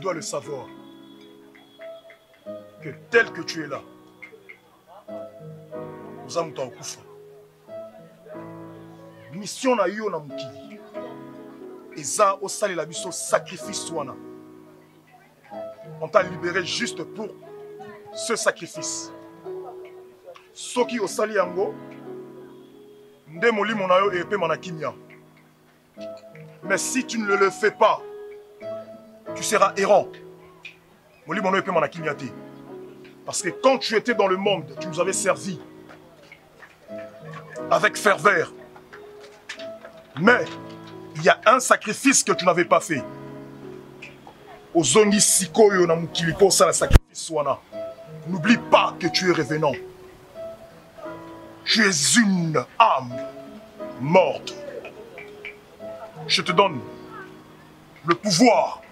dois le savoir. Que tel que tu es là, nous avons ton coup. Mission na yo na mukili. Eza au sali la biso sacrifice wana. On t'a libéré juste pour ce sacrifice. Soki au sali yango, nde molimo na yo epe manakimia. Mais si tu ne le fais pas, tu seras errant. Molimo na yo epe manakimia te. Parce que quand tu étais dans le monde, tu nous avais servi avec ferveur. Mais il y a un sacrifice que tu n'avais pas fait. Ozongi sikoyo na mukili po sala sacrifice wana. N'oublie pas que tu es revenant. Tu es une âme morte. Je te donne le pouvoir.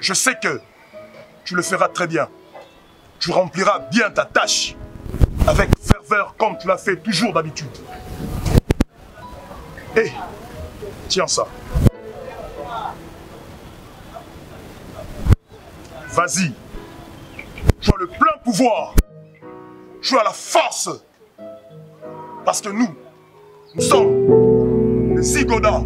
Je sais que tu le feras très bien. Tu rempliras bien ta tâche avec ferveur comme tu l'as fait toujours d'habitude. Hé, tiens ça. Vas-y. Tu as le plein pouvoir. Tu as la force. Parce que nous sommes les Zigoda.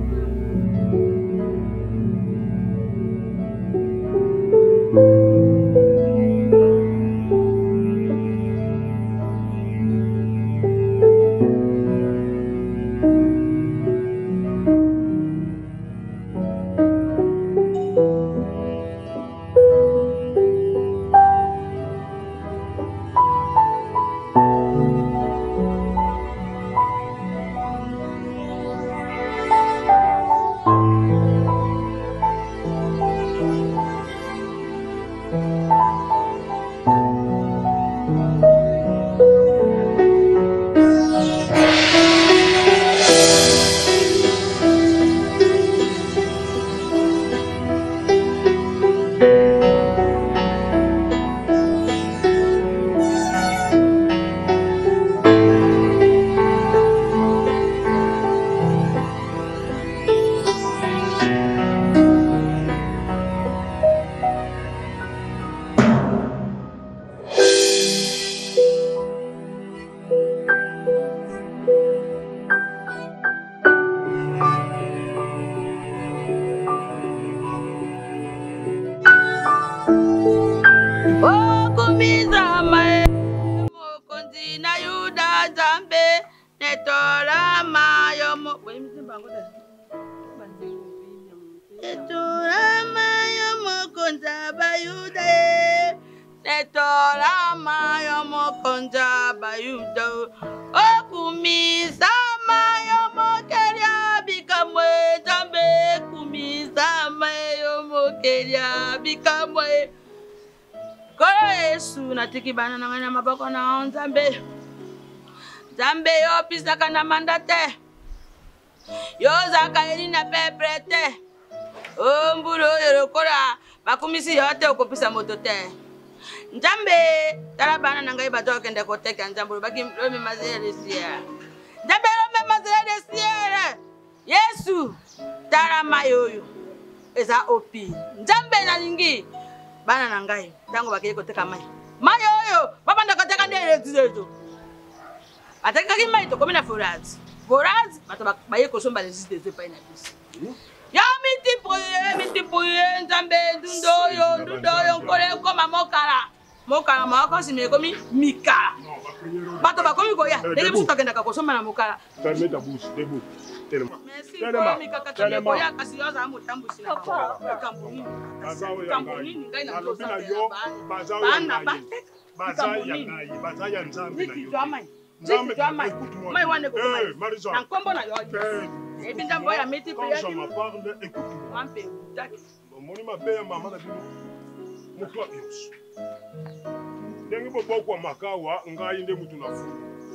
Bana na maboko na Nzambe. Nzambe yo pisaka na mandate. Yo zaka elina peprete. O mbulu yorokora bakumisi yote okopisa moto te. Nzambe tala bana na ngai bato kende koteka Nzambe baki rome mazere sia. Nzambe rome mazere sia. Yesu tala mayoyo. Eza opi. Nzambe na lingi bana na ngai tango bakile koteka mai. Mayo yo, baba ndakateka ndiye ezizo. Ateka ki mai to komina forage. Forage bato baye kosomba les idées pa ina bis. Ya miti poye Nzambe ndundo yo nkole koma mokala. Mokala mako sime komi mikala. Bato bakomi koya, ndenge biso takenda kosomba na mokala. Fermez ta bouche, debout. Merci kwa mikakatole koya kasi yo za mutambusi na kambuni. Kambuni ngai na tosa yo bana baza ya Nzambe na yo. Nzambe mai wane ko mai na nkombo na yo. Ebi ndambo ya meti priya quand je m'en parle, écoute-moi. Mampe utaki. Moni mabe ya mama na bino. Mukwa bios. Ndenge bobo kwa makawa ngai nde mutu na fu.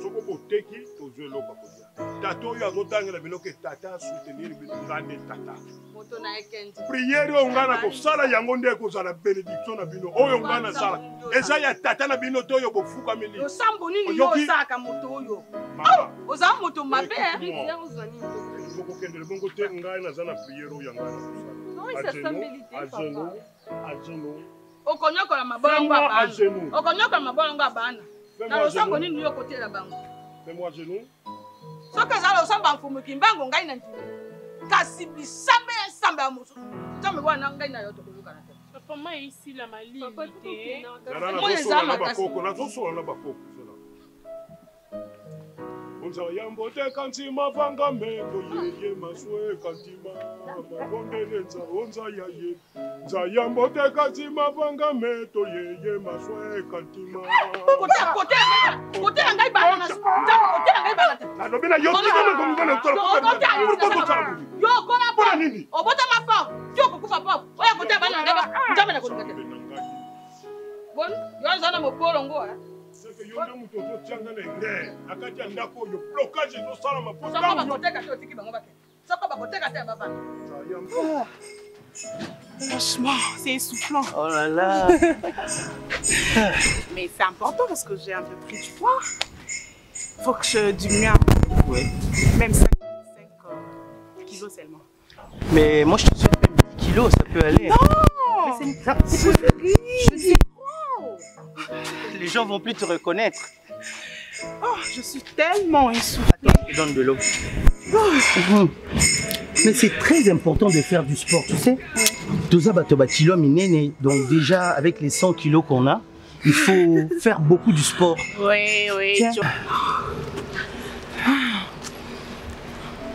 Soko boteki tozwe loka kodia. Tato yo azotangela bino ke tata soutenir bino ngande tata. Moto na ekenzi. Prière yo ngana ko sala yango nde ko sala bénédiction na bino. Oyo ngana sala. Eza ya tata na bino to yo bofuka mili. Yo sambo nini yo saka moto oyo. Oh, oza moto mabe. Boko kendele bongo te ngai na zana prière yo ngana. Non, ça s'embellit. À genoux. Okonyokola mabolongo à genoux. Okonyokola mabolongo abana. Na losambo nini yo côté la bango. Fais-moi à genoux. Soka za losambo mfumu kimbango ngai na ntini. Kasi bisambe samba ya musu. Tambe bwana ngai na yo to kuluka na te. Papa moi ici la mali. Unza yambo te kantima vanga mendo yeye maswe kantima mabondelenza unza yaye za yambo te kantima vanga mendo yeye maswe kantima kote ngai bana na kote ngai bana na lobina yo tuna ko ngana utara yo kola pa nini obota mafa yo kukufa pa oya kote bana ngai ba njame na kote bon yo zana mobolongo c'est que yo na muto to tianga na nge akati andako yo blocage no sala maposa soko ba koteka te otiki bango bake soko ba koteka te baba Franchement, c'est essoufflant. Oh là là. Mais c'est important parce que j'ai un peu pris du poids. Faut que je diminue. Ouais. Même 5 kilos seulement. Mais moi je te souhaite même 10 kilos, ça peut aller. Non. Mais C'est trop. les gens vont plus te reconnaître. Oh, je suis tellement essoufflée. Attends, je te donne de l'eau. Mais c'est très important de faire du sport, tu sais. Donc déjà, avec les 100 kilos qu'on a, il faut faire beaucoup du sport. Oui, oui.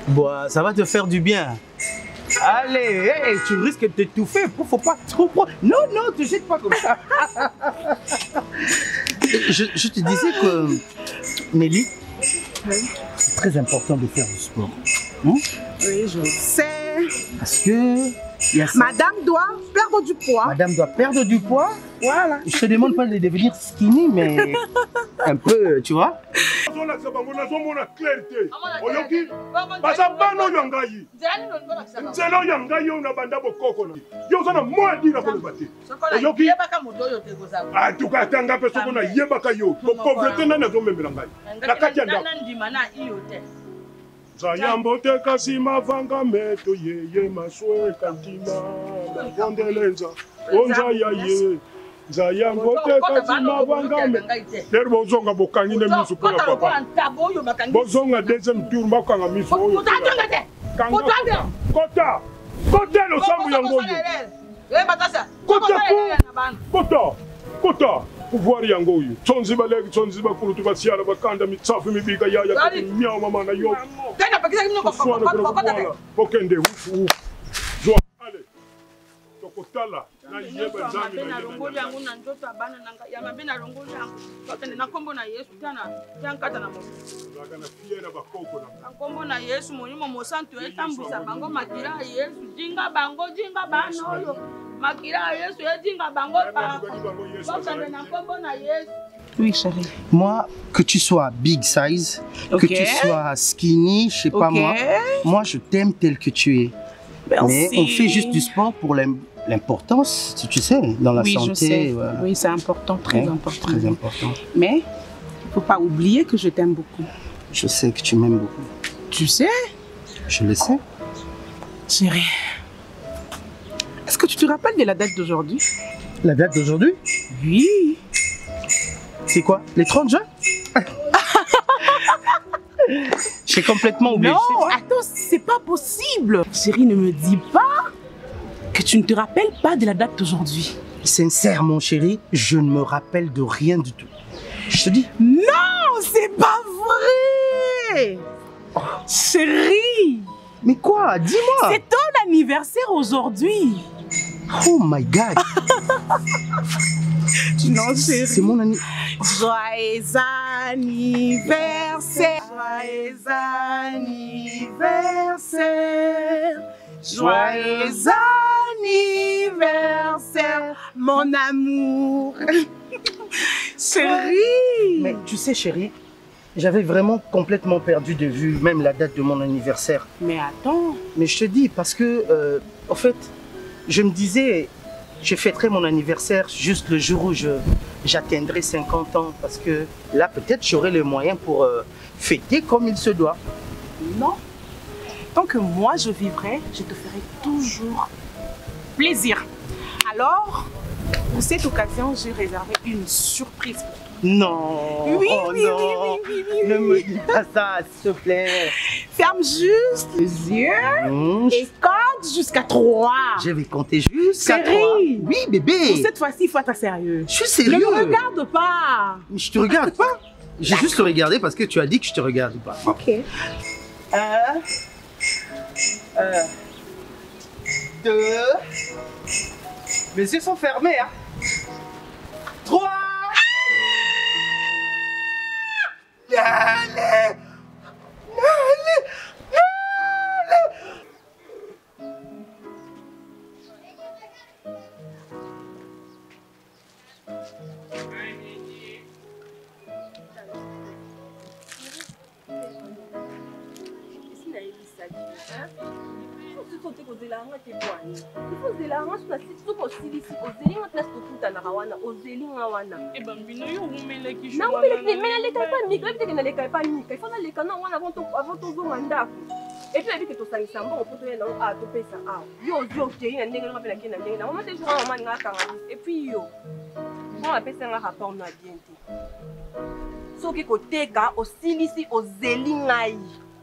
Bon, ça va te faire du bien. Allez, hey, tu risques de t'étouffer. Faut pas trop... Non, non, te jette pas comme ça. Je te disais que, Nelly, c'est très important de faire du sport. Oui, je sais. Parce que... Madame doit perdre du poids. Madame doit perdre du poids. Voilà. Je te demande pas de devenir skinny, mais un peu, tu vois. Zayambo te kasima vanga meto yeye maswe kantima bondelenza onza yaye Zayambo te kasima vanga meto derbo zonga bokangi ne misu pona papa bozonga deuxième tour makanga misu kota lo sambu yango kota pouvoir yango yo tsonzi baleki tsonzi bakulu tubasiala bakanda mitsafu mibika yaya miao mama na yo tena pakisa kimno kwa bokende ufu zo ale tokotala na yeba nzambe na rongoli yangu na njoto abana nanga ya mabina rongoli yangu tokende na kombo na Yesu tana yankata na moto baka na fiye na bakoko na kombo na Yesu monimo mosantu etambusa bango makira Yesu jinga bango jinga bano yo makira Yesu jinga bango pa tokende na kombo na Yesu. Oui, chérie. Moi, que tu sois big size, que tu sois skinny, je sais pas moi je t'aime tel que tu es. Merci. Mais on fait juste du sport pour l'importance, tu sais, dans la santé. Je sais. Voilà. Oui, c'est important, très important. Très important. Mais il ne faut pas oublier que je t'aime beaucoup. Je sais que tu m'aimes beaucoup. Tu sais? Je le sais. Chérie, est-ce que tu te rappelles de la date d'aujourd'hui? La date d'aujourd'hui? Oui. C'est quoi? Les 30 juin? J'ai complètement oublié. Non, attends, c'est pas possible. Chérie, ne me dis pas que tu ne te rappelles pas de la date d'aujourd'hui. Sincère, mon chéri, je ne me rappelle de rien du tout. Je te dis. Non, c'est pas vrai. Oh. Chérie. Mais quoi? Dis-moi. C'est ton anniversaire aujourd'hui. Oh my God. Non, c'est mon anniversaire. Joyeux anniversaire. Joyeux anniversaire. Joyeux anniversaire, mon amour. Chérie. Mais tu sais, chérie, j'avais vraiment complètement perdu de vue même la date de mon anniversaire. Mais attends. Mais je te dis, parce que, en fait, je me disais, je fêterai mon anniversaire juste le jour où j'atteindrai 50 ans. Parce que là, peut-être, j'aurai les moyens pour fêter comme il se doit. Non. Tant que moi, je vivrai, je te ferai toujours plaisir. Alors, pour cette occasion, j'ai réservé une surprise pour toi. Non. Oui, Oh oui, non. oui. Ne me dis pas ça, s'il te plaît. Ferme juste les yeux et compte jusqu'à 3. Je vais compter jusqu'à 3. Chérie. Oui, bébé. Pour cette fois-ci, il faut être sérieux. Je suis sérieux. Ne me regarde pas. Je te regarde pas. J'ai juste le regardé parce que tu as dit que je te regarde pas. Ok. 2. Mes yeux sont fermés, hein. 3. Allez. Et puis, avec tout ça, il s'en va, on peut aller à tout ça. Yo, j'ai une année, on va faire la on va te jouer un moment, et puis, yo, on va faire un rapport, on a bien dit. So, qui côté, au silisi, au zélingaï,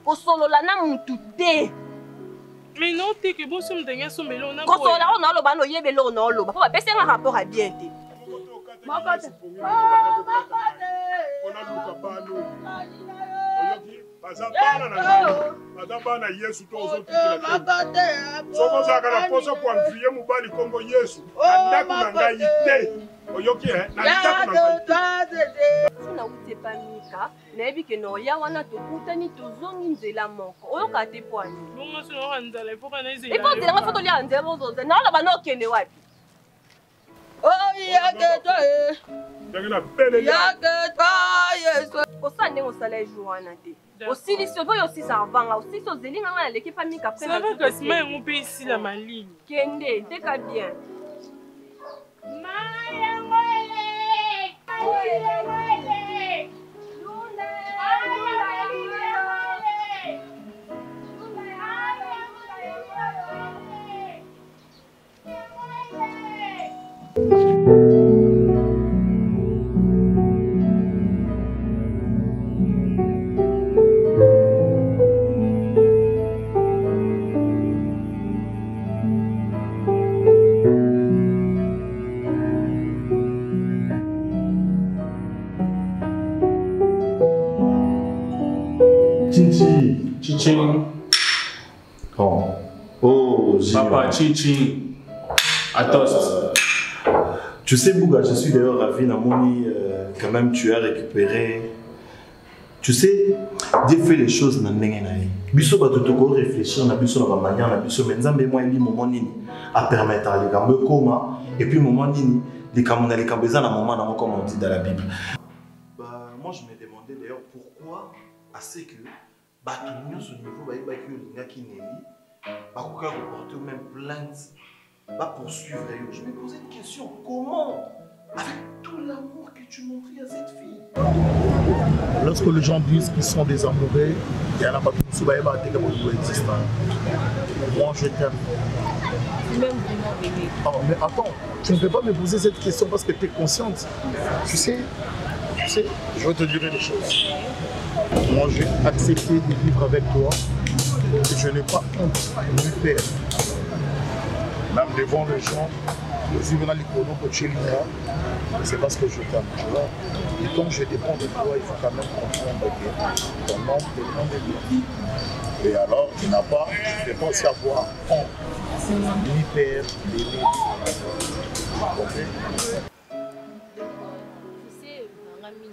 au solo, la na moutoute. Mais non, t'es que bon, si on t'a son melon, on a quand on a le bano, yé belon, on a va faire un rapport à bien dit. Bazabana Yesu to ozotikila te. Soko zaka na poso kwa mfiye mubali Kongo Yesu. Nandaku na ngai te. Oyoki na ndaku na ngai te. Sina ute panika, na ebi ke no ya wana tokutani tozongi nzela moko. Oyoka te poani. Bongo sino wanzala ifo kana ezela. Ifo nzela nga foto lia nzela bozoza. Na ola bana okende wapi? Oh yake toye. Ndakina pele yake toye. Osande ngosala joana te. Aussi les surveillants aussi ça avant aussi sur zéling on a l'équipe famille après ça va que c'est même on peut ici la maligne kende t'es qu'à bien Chiching. Oh, Papa, Chiching. Attends. Tu sais, Bouga, je suis d'ailleurs ravi, Namoni, quand même tu as récupéré. Tu sais, Dieu fait les choses dans le monde. Biso ba toko réfléchir na biso na ba manière na biso mais nzambe moi eli moment nini a permettre les gambe koma et puis moment nini les kamona les kambeza na moment na comme on dit dans la Bible. Bah moi je me demandais d'ailleurs pourquoi à ce que bah tout le monde au niveau ba yeba ki olinga ki neli ba koka porter même plainte va poursuivre. Je me posais une question, comment, avec tout l'amour que tu montrais à cette fille? Lorsque les gens disent qu'ils sont des amoureux, il y en a pas tout ce qui existe. Moi, je t'aime. Oh, mais attends, tu ne peux pas me poser cette question parce que tu es consciente. Tu sais, je vais te dire une chose. Moi, j'ai accepté de vivre avec toi et je n'ai pas honte de me faire. Même devant les gens, c'est parce que je t'aime, tu vois. Et donc je dépends de toi, il faut quand même comprendre que ton nom dépend de bien. Et alors, tu n'as pas, je ne peux pas aussi avoir honte, ni peur, ni Tu comprends? Tu sais, Mami,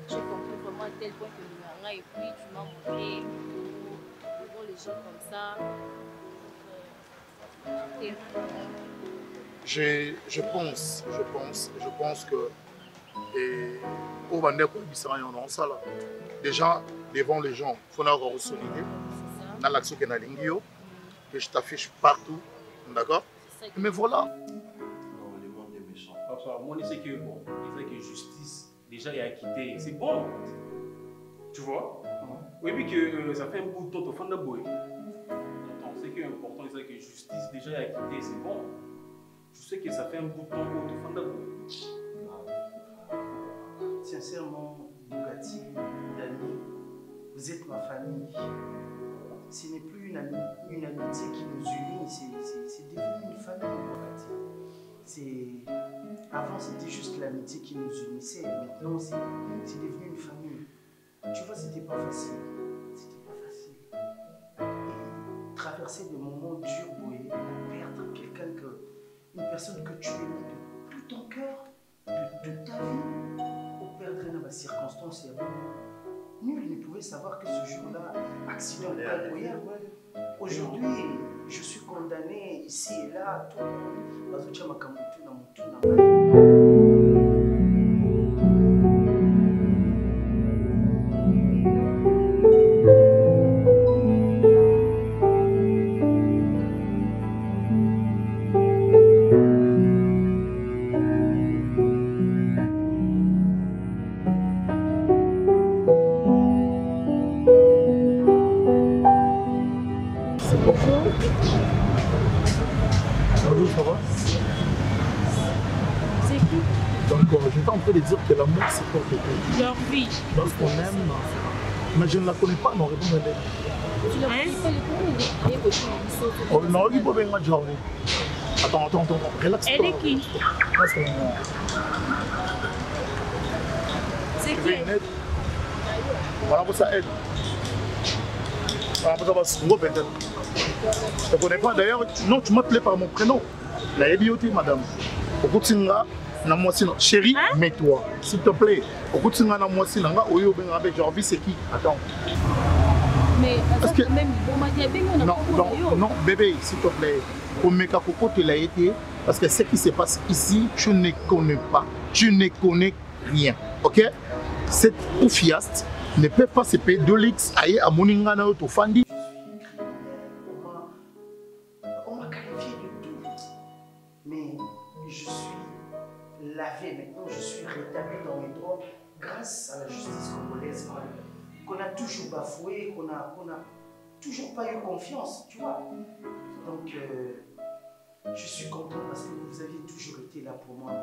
j'ai compris vraiment à tel point que Manga et puis tu m'as montré devant les gens comme ça. Je pense que au Bandé déjà devant les gens, il faut avoir solidarité dans l'action que que je t'affiche partout, d'accord? Mais voilà. Non, le monde est méchant. Moi, je sais que bon, il faut que justice déjà est acquittée, c'est bon. Tu vois? Oui, puis que ça fait un bout de temps au fond de bois. C'est que important, c'est que justice déjà est acquittée, c'est bon. Tu sais que ça fait un bout de temps au Tofanda. Sincèrement, Bugatti, Dani, vous êtes ma famille. Ce n'est plus une amitié qui nous unit, c'est devenu une famille, Bugatti. Avant, c'était juste l'amitié qui nous unissait. Maintenant, c'est devenu une famille. Tu vois, c'était pas facile. C'était pas facile. Et traverser des moments durs, Boé, perdre quelqu'un une personne que tu aimais de tout ton cœur, de ta vie, pour perdre dans la circonstance. Nul ne pouvait savoir que ce jour-là, accident incroyable. Aujourd'hui, je suis condamné ici et là, tout le monde. J'étais en train de dire que l'amour c'est pour quelqu'un. Leur vie. Parce qu'on aime. Mais je ne la connais pas, non, réponds-moi. Tu la connais pas, oh, non, il faut bien ma journée. Attends, relax. Elle est qui? C'est qui? Voilà pour ça, elle. Voilà pour ça, c'est un peut-être. Je ne connais pas d'ailleurs. Non, tu m'appelais par mon prénom. La Ebioté, madame. Au bout de chérie, mets-toi, s'il te plaît. Au bout de Jarvis, c'est qui? Attends. Mais non, bébé, s'il te plaît. Au Meka Coco, tu l'as été. Parce que ce qui se passe ici, tu ne connais pas. Tu ne connais rien. Ok? Cette oufiaste ne peut pas se payer 2 lix à Moningana ou Tofandi. On m'a qualifié de tout. Mais je suis lavé maintenant, je suis rétabli dans mes droits grâce à la justice congolaise qu'on a toujours bafoué, qu'on a toujours pas eu confiance, tu vois. Donc je suis content parce que vous avez toujours été là pour moi.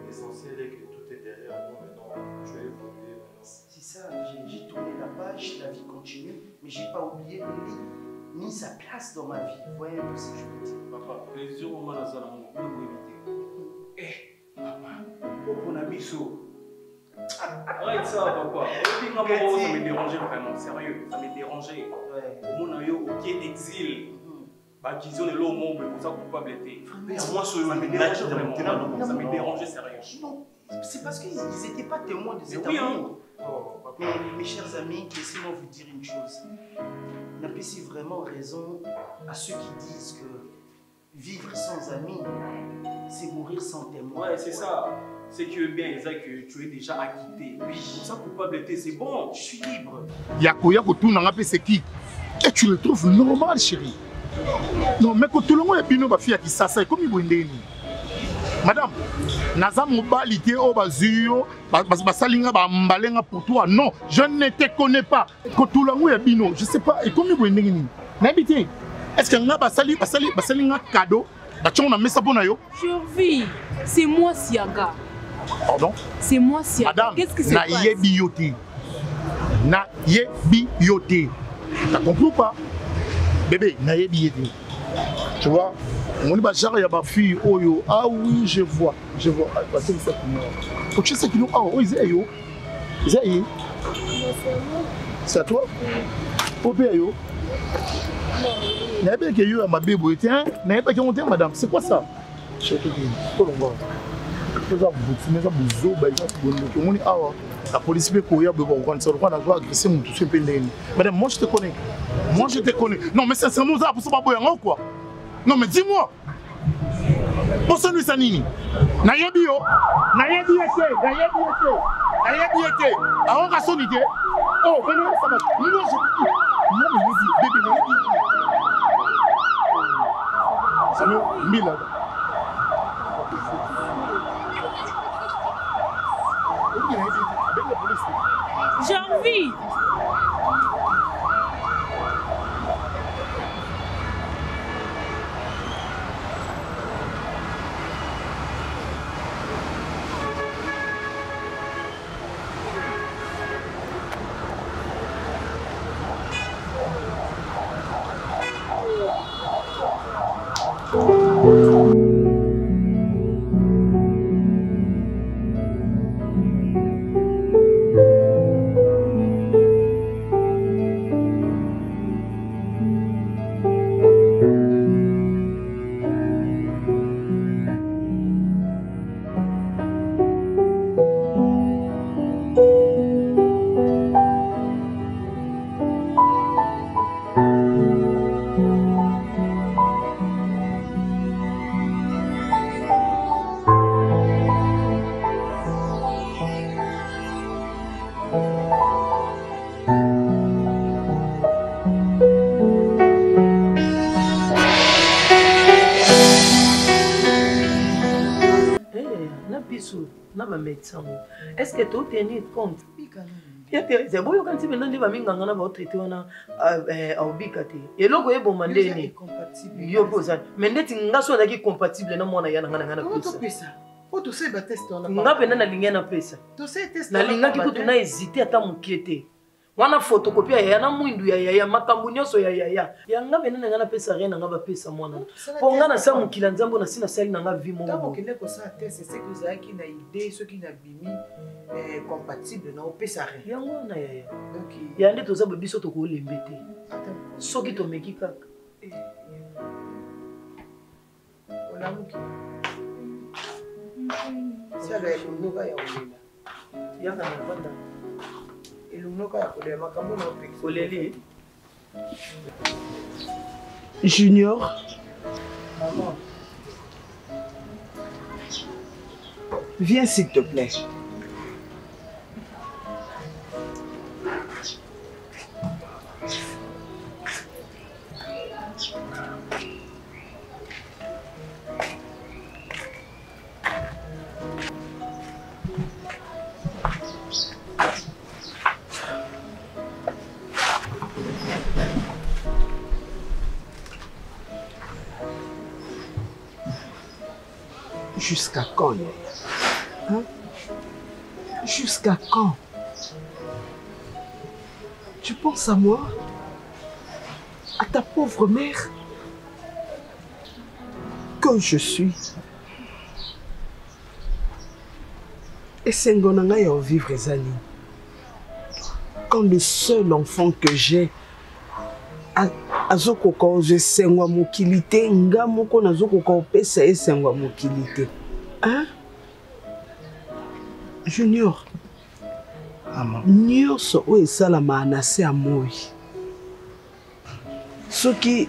L'essentiel est que tout est derrière nous maintenant. Je vais évoluer maintenant. C'est ça, j'ai tourné la page, la vie continue, mais j'ai pas oublié ni sa place dans ma vie. Vous voyez un peu ce que je veux dire. Papa, plaisir au Manazala, mon éviter. Pour Nabiso. Arrête ça, papa. Ça me dérangeait vraiment, sérieux. Ça me dérangeait. Au monde, au pied d'exil. Qu'ils ont le mot, mais pour ça, coupable était. Moi, ça me dérangeait vraiment. Ça me dérangeait, sérieux. C'est parce qu'ils n'étaient pas témoins de cet amour. Mais mes chers amis, laissez-moi vous dire une chose. N'apprécie vraiment raison à ceux qui disent que vivre sans amis, c'est mourir sans témoin. Ouais, c'est ça. C'est que bien, Isaac, que tu es déjà acquitté. Oui, pour ça, coupable était, c'est bon. Je suis libre. Yako tout n'a pas c'est qui? Et tu le trouves normal, chérie. Non, mais quand tout le monde est bien, ma fille qui s'asseye comme il veut. Madame, naza mobilité au bazio, basalinga ba mbalenga pour toi. Non, je ne te connais pas. Quand tout le monde est bien, je sais pas. Et comme il veut n'habiter. Est-ce que nga basalinga cadeau? Survie, c'est moi Siaga. Pardon? C'est moi Siaga. Madame, qu'est-ce qui se passe? Na yebi. T'as compris ou pas? Bébé, na yebi. Tu vois? On dit genre il y a ma fille oyo. Ah oui, je vois. Tu sais qui nous ah oui, c'est à toi? Popé n'avez pas que eu ma bébé, tiens, n'avez pas que madame, c'est quoi ça? Je te dis, la police peut courir, madame, moi je te connais. Non, mais sincèrement, ça pour pas quoi? Non, mais dis-moi. Pour ça, nous, ça nini? Nayebi. Alors, sonité. Oh, venez, ça va. Moi, je dis, bébé, ça me mille. J'ai envie. Est-ce que tu as tenu compte? Ya Thérèse, boyo quand tu maintenant va minga ngana ba traiter wana obikate. Et loko e bomba ndeni. Yo poza. Mais ndeti ngaso na ki compatible na mwana yana ngana pesa. Po to se ba test on a. Nga pena na linga na pesa. To se test na linga ki kutu na hésiter ata mukiete. Wana photocopie ya na mwindu ya makambu nyoso ya. Ya nga pena na ngana pesa rien nga ba pesa mwana. Po ngana sa mukila nzambo na sina sali na nga vi mo. Tabo kende ko sa test c'est que za ki na idée ce qui na bimi compatible na opesa rien. Yango na ya. OK. Ya nde toza biso to ko lembete. Soki to meki kaka. Ola muki. Ça va être un ya olela. Ya na banda. Elunoka ya kolela makambo na koleli. Junior. Maman. Viens s'il te plaît. Jusqu'à quand, hein? Jusqu'à quand? Tu penses à moi? À ta pauvre mère? Que je suis? Et c'est Ngonanga ya vivre Zani. Quand le seul enfant que j'ai azokoko je sengwa mokilité nga moko nazokoko pesa esengwa mokilité. Hein? Junior. Maman. Nyonso o esalama na se amoyi. Soki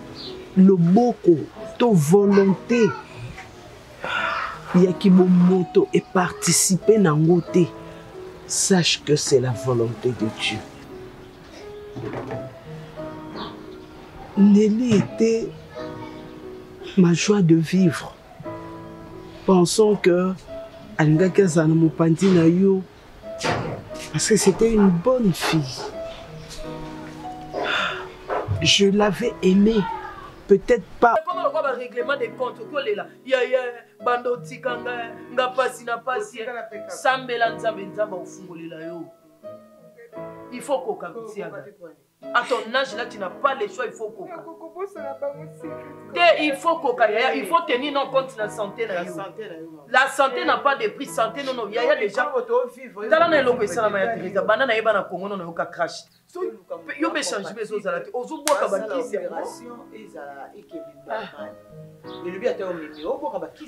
loboko to volonté ya ki bo moto et participer na ngote, sache que c'est la volonté de Dieu. Nelly était ma joie de vivre. Pensons que Alingaka Zanamopandi na yo, parce que c'était une bonne fille. Je l'avais aimée. Peut-être pas. Comment le quoi règlement des comptes que là ya bando tikanga nga pasi na pasi sambela nzambe nzamba ufungolela yo. Il faut koka tianga. À ton âge là, tu n'as pas le choix, il faut coca. Il faut coca, il faut tenir en compte la santé. La santé n'a pas de prix, santé non, il y a des gens. Dans les locaux, ça m'a intéressé. Banana et banana Congo, on a crash. Yo me change mes os à la tête. Aux autres bois kabaki c'est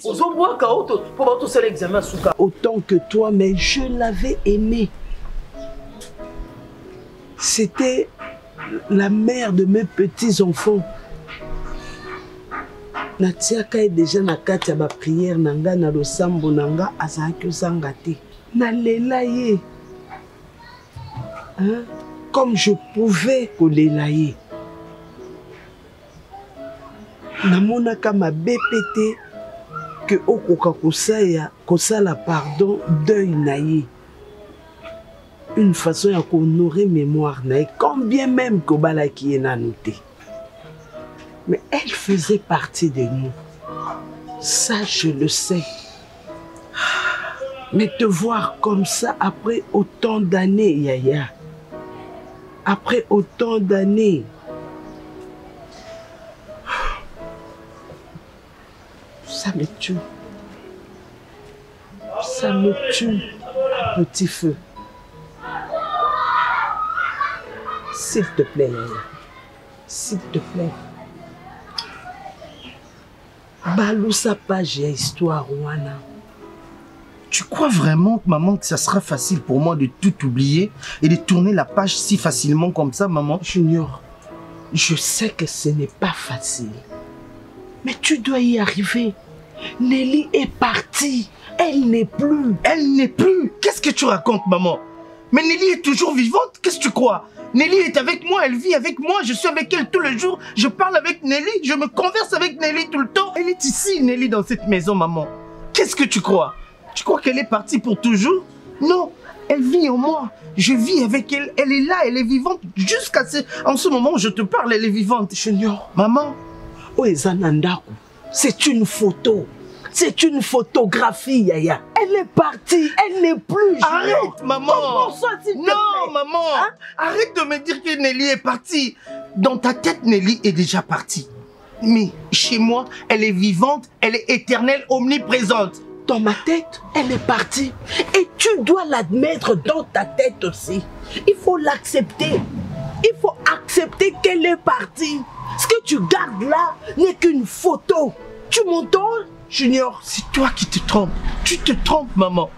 aux autres bois kaoto pour tout seul examen souka. Autant que toi, mais je l'avais aimé. C'était la mère de mes petits-enfants. Natiaka est déjà na kati ya ba prière nanga na losambo nanga azaki ozanga te. Na lela ye. Hein? Comme je pouvais kolela ye. Namonaka mabe pete que okoka kosala pardon deuil na ye. Une façon à honorer mémoire, quand bien même Kobala qui est noté. Mais elle faisait partie de nous. Ça, je le sais. Mais te voir comme ça après autant d'années, Yaya. Après autant d'années. Ça me tue. Ça me tue, petit feu. S'il te plaît, s'il te plaît. Balou sa page histoire, Wana. Tu crois vraiment, maman, que ça sera facile pour moi de tout oublier et de tourner la page si facilement comme ça, maman? Junior, je sais que ce n'est pas facile. Mais tu dois y arriver. Nelly est partie. Elle n'est plus. Elle n'est plus? Qu'est-ce que tu racontes, maman? Mais Nelly est toujours vivante, qu'est-ce que tu crois? Nelly est avec moi, elle vit avec moi, je suis avec elle tous les jours, je parle avec Nelly, je me converse avec Nelly tout le temps. Elle est ici, Nelly, dans cette maison, maman. Qu'est-ce que tu crois? Tu crois qu'elle est partie pour toujours? Non, elle vit en moi. Je vis avec elle, elle est là, elle est vivante jusqu'à en ce moment où je te parle, elle est vivante. Junior, maman, c'est une photo. C'est une photographie, Yaya. Elle est partie, elle n'est plus. Junior. Arrête, maman. Non, maman. Hein? Arrête de me dire que Nelly est partie. Dans ta tête, Nelly est déjà partie. Mais chez moi, elle est vivante, elle est éternelle, omniprésente. Dans ma tête, elle est partie. Et tu dois l'admettre dans ta tête aussi. Il faut l'accepter. Il faut accepter qu'elle est partie. Ce que tu gardes là n'est qu'une photo. Tu m'entends, Junior? C'est toi qui te trompes. Tu te trompes, maman.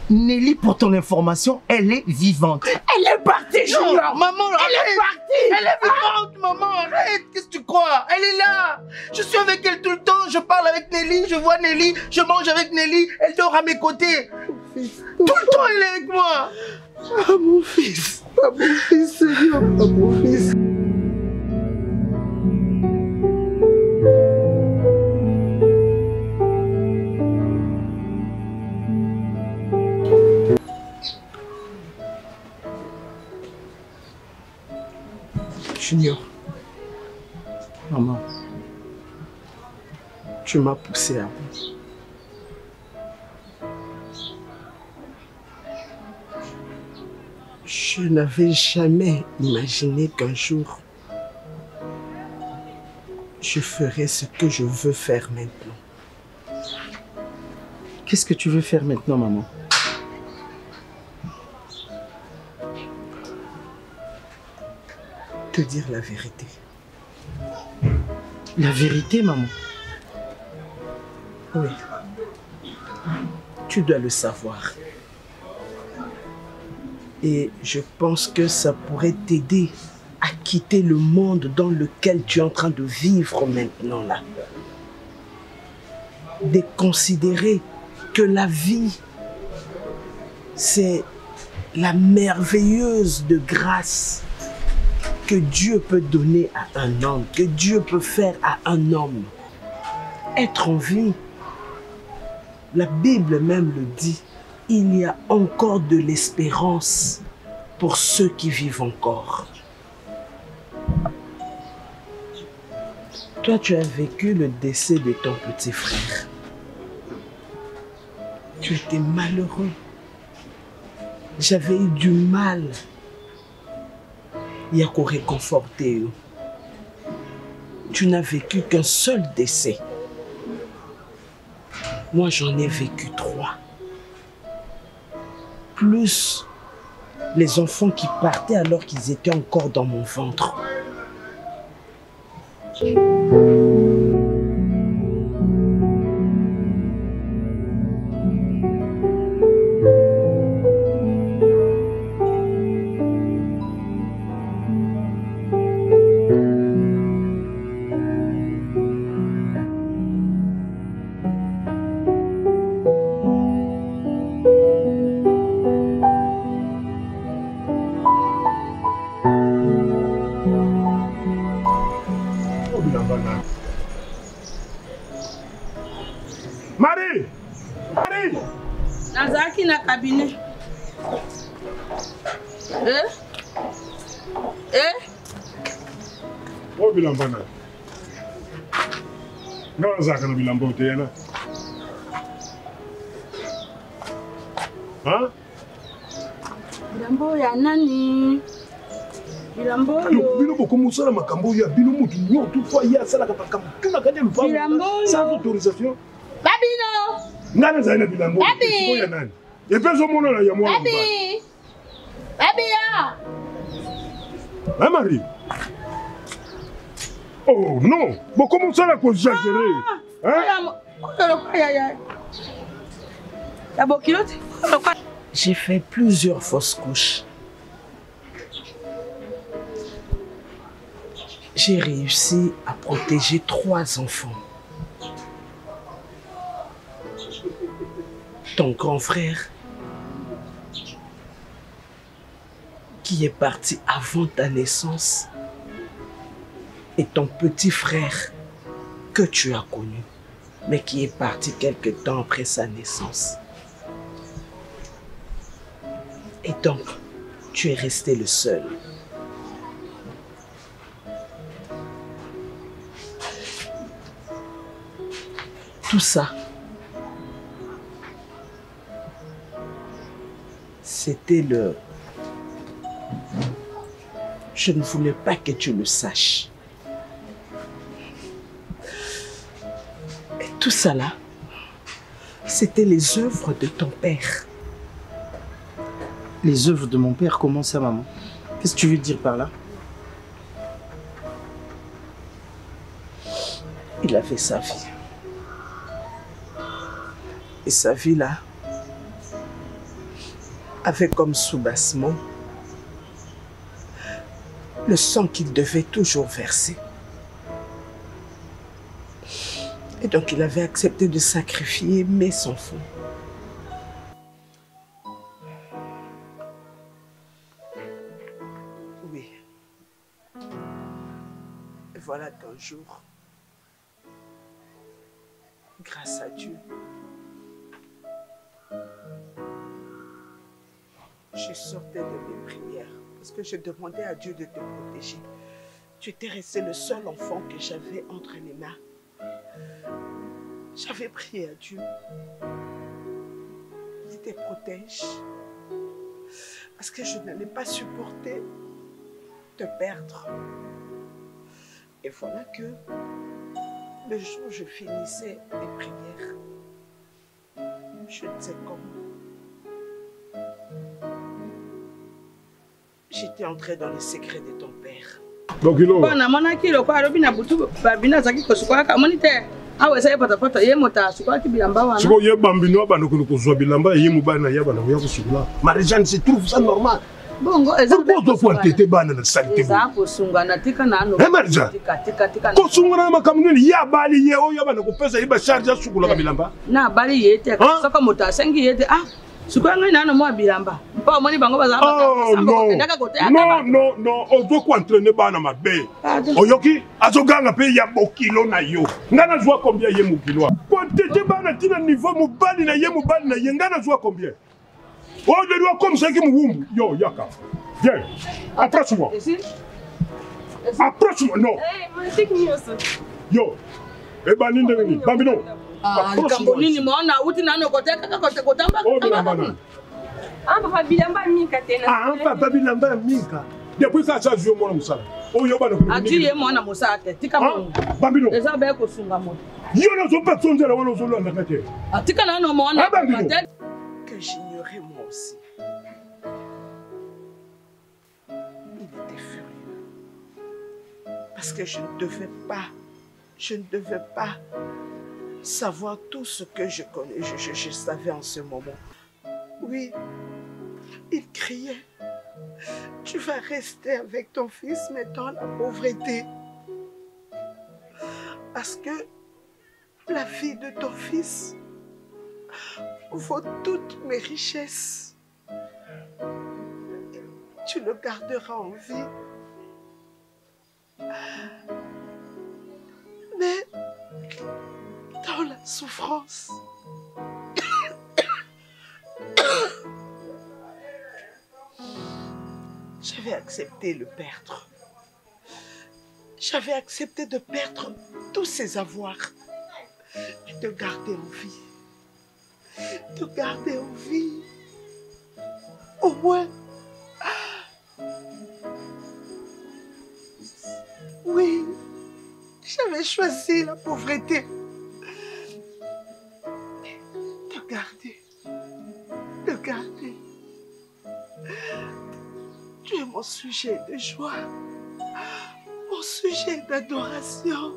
Nelly, pour ton information, elle est vivante. Elle est partie, Junior. Maman, elle est partie. Elle est vivante, maman, arrête. Qu'est-ce que tu crois? Elle est là. Je suis avec elle tout le temps. Je parle avec Nelly, je vois Nelly, je mange avec Nelly. Elle dort à mes côtés. Tout le temps, elle est avec moi. Ah, mon fils. Ah, mon fils, Seigneur. Ah, mon fils. Junior, maman, tu m'as poussé à bout. Je n'avais jamais imaginé qu'un jour, je ferais ce que je veux faire maintenant. Qu'est-ce que tu veux faire maintenant, maman? Te dire la vérité. La vérité, maman? Oui. Tu dois le savoir. Et je pense que ça pourrait t'aider à quitter le monde dans lequel tu es en train de vivre maintenant là. De considérer que la vie, c'est la merveilleuse de grâce que Dieu peut donner à un homme, que Dieu peut faire à un homme. Être en vie, la Bible même le dit, il y a encore de l'espérance pour ceux qui vivent encore. Toi, tu as vécu le décès de ton petit frère. Tu étais malheureux. J'avais eu du mal. Il y a qu'à réconforter. Tu n'as vécu qu'un seul décès. Moi, j'en ai vécu 3. Plus les enfants qui partaient alors qu'ils étaient encore dans mon ventre. Marie! Marie! Nazaki na cabinet. Oh, bilambana. Ngawa zaka na bilambo tena. Ha? Bilambo ya nani? Bilambo yo. Bino boko musala makambo ya bino mutu nyo toutefois ya sala ka makambo. Kuna kanya lupa. Sans autorisation. Babino. Ngana zaina bilambo. Babi. Ya nani? Epezo mona na ya mwa. Babi. Babi ya. Hein, Marie? Oh non! Bon, comment ça, la cause exagérée? Hein? J'ai fait plusieurs fausses couches. J'ai réussi à protéger 3 enfants. Ton grand frère qui est parti avant ta naissance et ton petit frère que tu as connu, mais qui est parti quelque temps après sa naissance. Et donc, tu es resté le seul. Tout ça, c'était le... Je ne voulais pas que tu le saches. Et tout ça là, c'était les œuvres de ton père. Les œuvres de mon père, comment ça, maman? Qu'est-ce que tu veux dire par là? Il avait sa vie. Et sa vie là avait comme soubassement le sang qu'il devait toujours verser. Et donc il avait accepté de sacrifier mes enfants. Oui. Et voilà qu'un jour, grâce à Dieu, je sortais de mes prières parce que je demandais à Dieu de te protéger. Tu étais resté le seul enfant que j'avais entre les mains. J'avais prié à Dieu. Il te protège. Parce que je n'allais pas supporter te perdre. Et voilà que le jour où je finissais mes prières, je ne sais comment, j'étais entrée dans les secrets de ton père. Marie-Jeanne, se trouve ça normal. Bongo, Oh non, non, on doit entraîner bana mabe. Oyoki, azoganga pe ya bokilo na yo. Ngana zwa combien ye mukilo? Quand t'étais bana tina niveau mubali na ye mubali na ye ngana zwa combien? Oh, je dois comme ça qui m'ouvre. Yo, yaka. Viens, approche-moi. Approche-moi, non. Yo, eh ben, n'indemni, bambino. Kambonini mwana uti nano koteka kotamba. Oh, bilamba. Ah, papa bilamba mika tena. Ah, papa bilamba mika. Depuis ça, ça joue mon musala. Oh, yo bana. Ati ye mwana musate. Tika mo. Bambino. Eza ba ko sunga mo. Yo no so personne de la wala so la nakate. Atika nano mwana. Que j'ignorais moi aussi. Il était furieux. Parce que je ne devais pas savoir tout ce que je connais, je savais en ce moment. Oui, il criait. Tu vas rester avec ton fils, mais dans la pauvreté. Parce que la vie de ton fils vaut toutes mes richesses. Tu le garderas en vie. Mais dans la souffrance, j'avais accepté de le perdre. J'avais accepté de perdre tous ses avoirs et de garder en vie. De garder en vie. Au moins. Oui, j'avais choisi la pauvreté. De garder. Tu es mon sujet de joie, mon sujet d'adoration.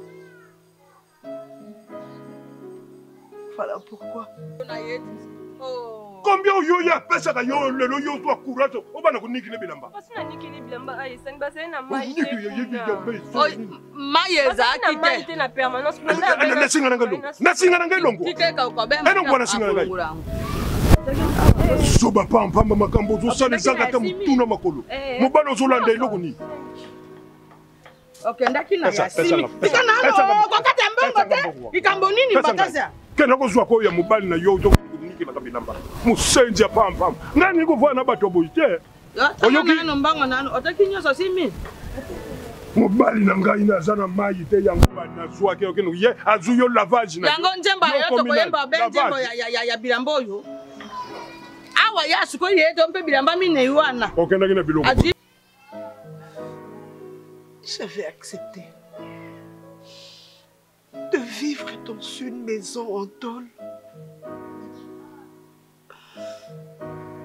Voilà pourquoi. Combien yo ya pesa ka yo le yo doit courage o bana ko nikine bilamba. Parce que nikine bilamba ay sang basé na mai. Mayeza kite na permanence. Na singa na ngalo. Na singa na ngalo ngo. Kike ka ko be. Eno ngwana singa na ngalo. Soba pamba makambo ozosala ezanga te mutuna makolo. Mobali ozolanda eloko nini? okendaki na yasimi tika nano kokata mbongo te likambo nini bakasa kenda kozwa ko ya mobali na yo niki bakabilamba musenzi ya pamba ngani kovwa na bato boyi te oyoki nano mbango nano otaki nyonso simi mobali na ngai naza na mayi te yango banazwaki okeno ye azu yo lavage na yango njemba yo tokoyemba be njembo ya bilamba oyo awa ya sikoyi yeto mpe bilamba minei wana okendaki na biloko j'avais accepté de vivre dans une maison en tôle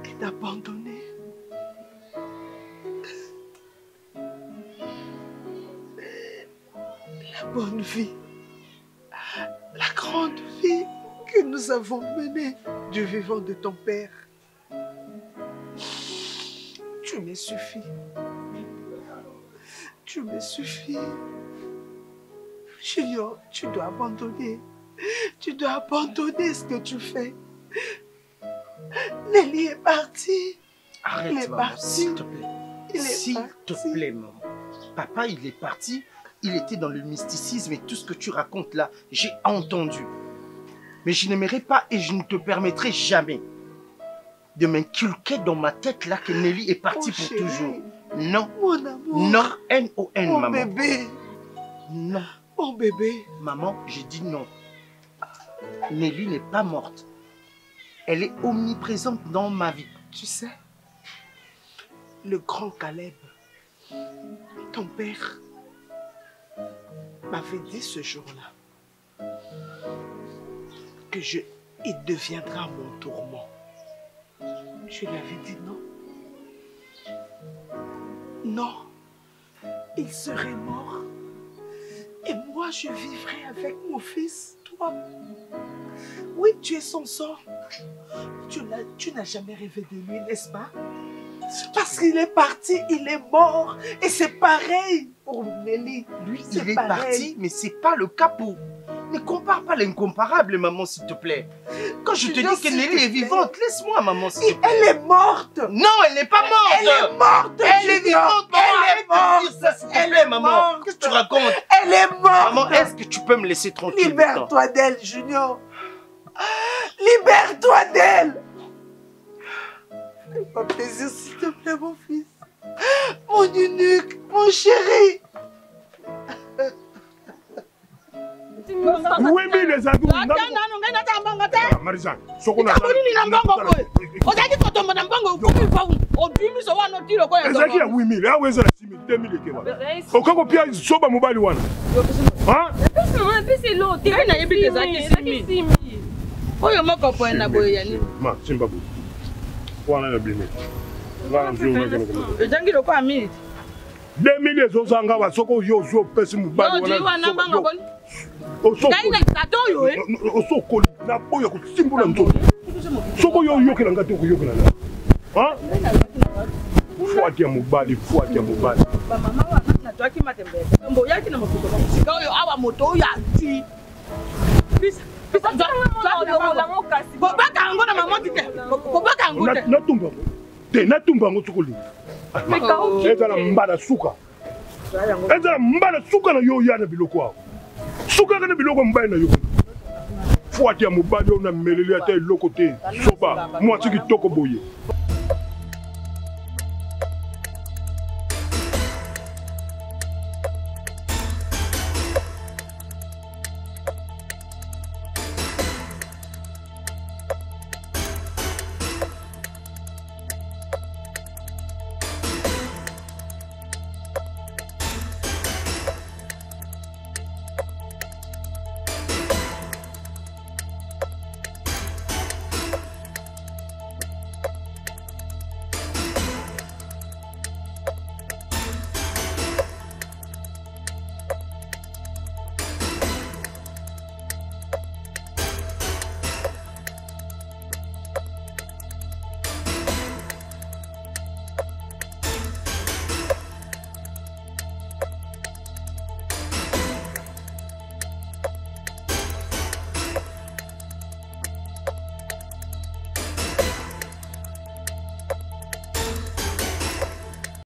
et d'abandonner la bonne vie, la grande vie que nous avons menée du vivant de ton père. Tu me suffis. Tu me suffis. Junior, tu dois abandonner. Tu dois abandonner ce que tu fais. Nelly est partie. Arrête, maman, s'il te plaît. S'il te plaît, maman. Papa, il est parti. Il était dans le mysticisme et tout ce que tu racontes là, j'ai entendu. Mais je n'aimerais pas et je ne te permettrai jamais de m'inculquer dans ma tête là que Nelly est partie pour toujours. Non. Mon amour. Non, N-O-N, maman. Mon bébé. Non. Mon bébé. Maman, j'ai dit non. Nelly n'est pas morte. Elle est omniprésente dans ma vie. Tu sais, le grand Caleb, ton père, m'avait dit ce jour-là que il deviendra mon tourment. Je lui avais dit non. Non, il serait mort. Et moi, je vivrai avec mon fils, toi. Oui, tu es son sang. Tu n'as jamais rêvé de lui, n'est-ce pas? Parce qu'il est parti, il est mort. Et c'est pareil pour Nelly. Lui, il est parti, mais c'est pas le cas pour... Ne compare pas l'incomparable, maman, s'il te plaît. Quand je te dis que Nelly est vivante, laisse-moi, maman, s'il te plaît. Elle est morte. Non, elle n'est pas morte. Elle est morte. Elle est vivante, maman. Elle est morte. Elle est maman. Qu'est-ce que tu racontes? Elle est morte. Maman, est-ce que tu peux me laisser tranquille? Libère-toi d'elle, Junior. Libère-toi d'elle. Fais-moi plaisir, s'il te plaît, mon fils. Mon eunuque, mon chéri. Oui, mais les adultes. Marisa, Sokona. Ezaki ya 8000, awe ezala 6000, 2000 ekeba. Okako pia soba mobali wana. Hein? Pisi lo, tika na yebi ezaki 6000. Oyo moko po na boye yani. Ma, simba bu. Wana na bimi. Ngana nzuma kana. Ejangi lo kwa minute. 2000 ezozanga ba soko yo zo pesi mobali wana. Yo wana banga boni. Kaina katoyo eh. Osokoli na boya ko simbula nzo. Soko yo yokela ngati ko yokela. Hein? Fuati ya mobali, fuati ya mobali. Ba mama wana na twaki matembele. Mbo yaki na mafuko. Sika yo awa moto ya ti. Pisa Bobaka ngo na mama tite. Bobaka ngo te. Na tumba. Te na tumba ngo sokoli. Ezala mbala suka. Ezala mbala suka na yo ya na biloko awo. Suka kana biloko mbaye na yo. Fuati ya mobali ona meleli ata eloko te. Soba, moi tiki toko boye.